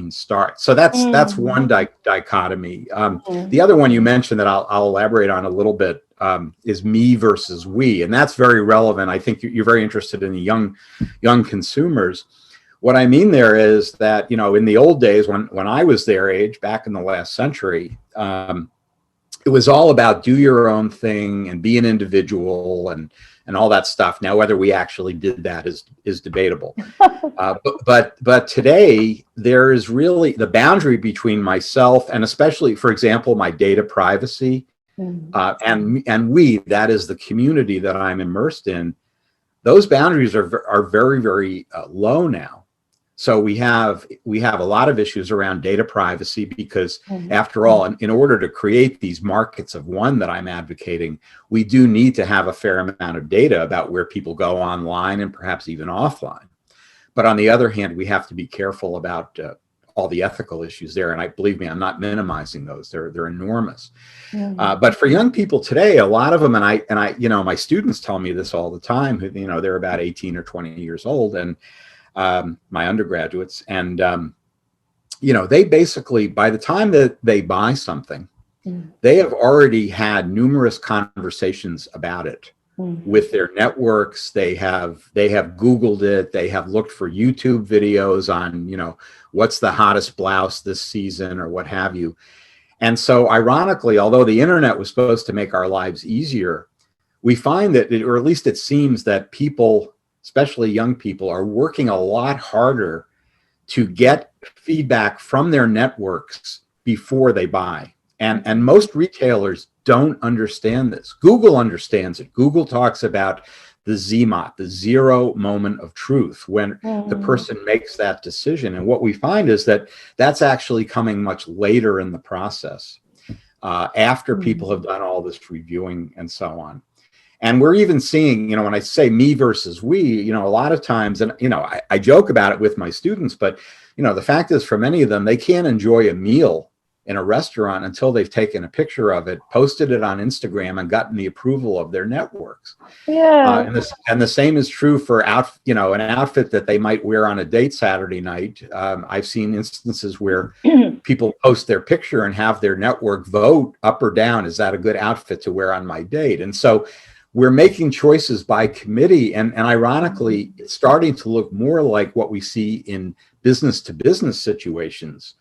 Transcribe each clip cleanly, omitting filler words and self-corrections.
conversation starts. So that's one dichotomy. The other one you mentioned that I'll elaborate on a little bit is me versus we, and that's very relevant. I think you're very interested in the young consumers. What I mean there is that, you know, in the old days when I was their age, back in the last century, it was all about do your own thing and be an individual and all that stuff. Now, whether we actually did that is debatable. But today there is really the boundary between myself and, especially, for example, my data privacy and we, that is the community that I'm immersed in. Those boundaries are very, very low now. So we have a lot of issues around data privacy because, after all, in order to create these markets of one that I'm advocating, we do need to have a fair amount of data about where people go online and perhaps even offline. But on the other hand, we have to be careful about all the ethical issues there. And believe me, I'm not minimizing those. They're enormous. But for young people today, a lot of them, and I, you know, my students tell me this all the time. You know, they're about 18 or 20 years old, and my undergraduates, and you know, they basically, by the time that they buy something, they have already had numerous conversations about it with their networks. They have Googled it. They have looked for YouTube videos on, you know, what's the hottest blouse this season or what have you. And so, ironically, although the internet was supposed to make our lives easier, we find that, or at least it seems that people, especially young people, are working a lot harder to get feedback from their networks before they buy. And most retailers don't understand this. Google understands it. Google talks about the ZMOT, the zero moment of truth, when the person makes that decision. And what we find is that that's actually coming much later in the process, after people have done all this reviewing and so on. And we're even seeing, you know, when I say me versus we, you know, a lot of times, and, you know, I joke about it with my students, but, you know, the fact is, for many of them, they can't enjoy a meal in a restaurant until they've taken a picture of it, posted it on Instagram, and gotten the approval of their networks. Yeah. And the same is true for an outfit that they might wear on a date Saturday night. I've seen instances where people post their picture and have their network vote up or down. Is that a good outfit to wear on my date? And so we're making choices by committee, and ironically, it's starting to look more like what we see in business to business situations,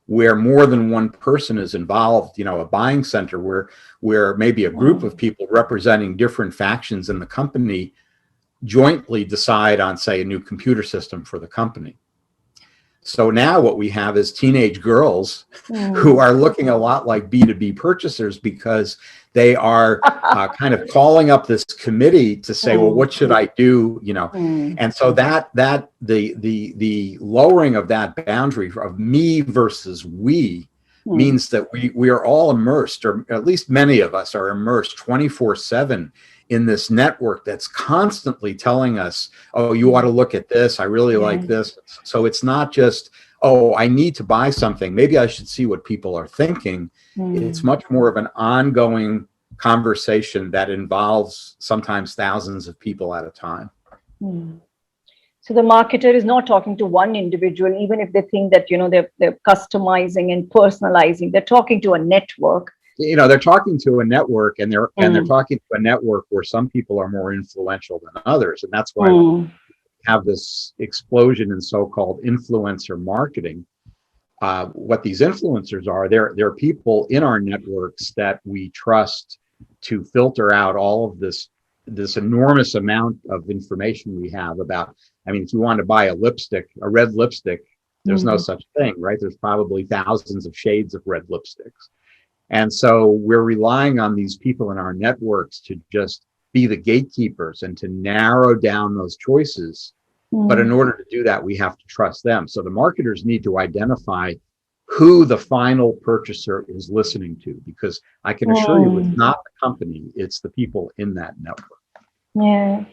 where more than one person is involved. You know, a buying center where maybe a group of people representing different factions in the company jointly decide on, say, a new computer system for the company. So now what we have is teenage girls who are looking a lot like B2B purchasers, because they are kind of calling up this committee to say, well, what should I do? You know, and so that the lowering of that boundary of me versus we means that we are all immersed, or at least many of us are immersed 24/7 in this network that's constantly telling us, oh, you ought to look at this. I really like this. So it's not just, oh, I need to buy something. Maybe I should see what people are thinking. It's much more of an ongoing conversation that involves sometimes thousands of people at a time. So the marketer is not talking to one individual, even if they think that, you know, they're customizing and personalizing. They're talking to a network. You know, they're talking to a network, and they're talking to a network where some people are more influential than others, and that's why we have this explosion in so-called influencer marketing. What these influencers are, they're people in our networks that we trust to filter out all of this enormous amount of information we have about. I mean, if you want to buy a red lipstick, there's no such thing, right? There's probably thousands of shades of red lipsticks. And so we're relying on these people in our networks to just be the gatekeepers and to narrow down those choices. But in order to do that, we have to trust them. So the marketers need to identify who the final purchaser is listening to, because I can assure you it's not the company, it's the people in that network. Yeah.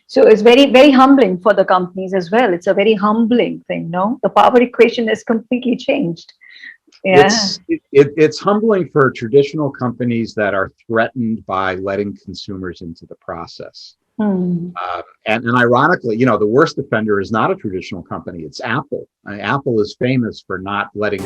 So it's very, very humbling for the companies as well. It's a very humbling thing, no? The power equation is completely changed. Yeah. It's humbling for traditional companies that are threatened by letting consumers into the process. And ironically, the worst offender is not a traditional company; it's Apple. Apple is famous for not letting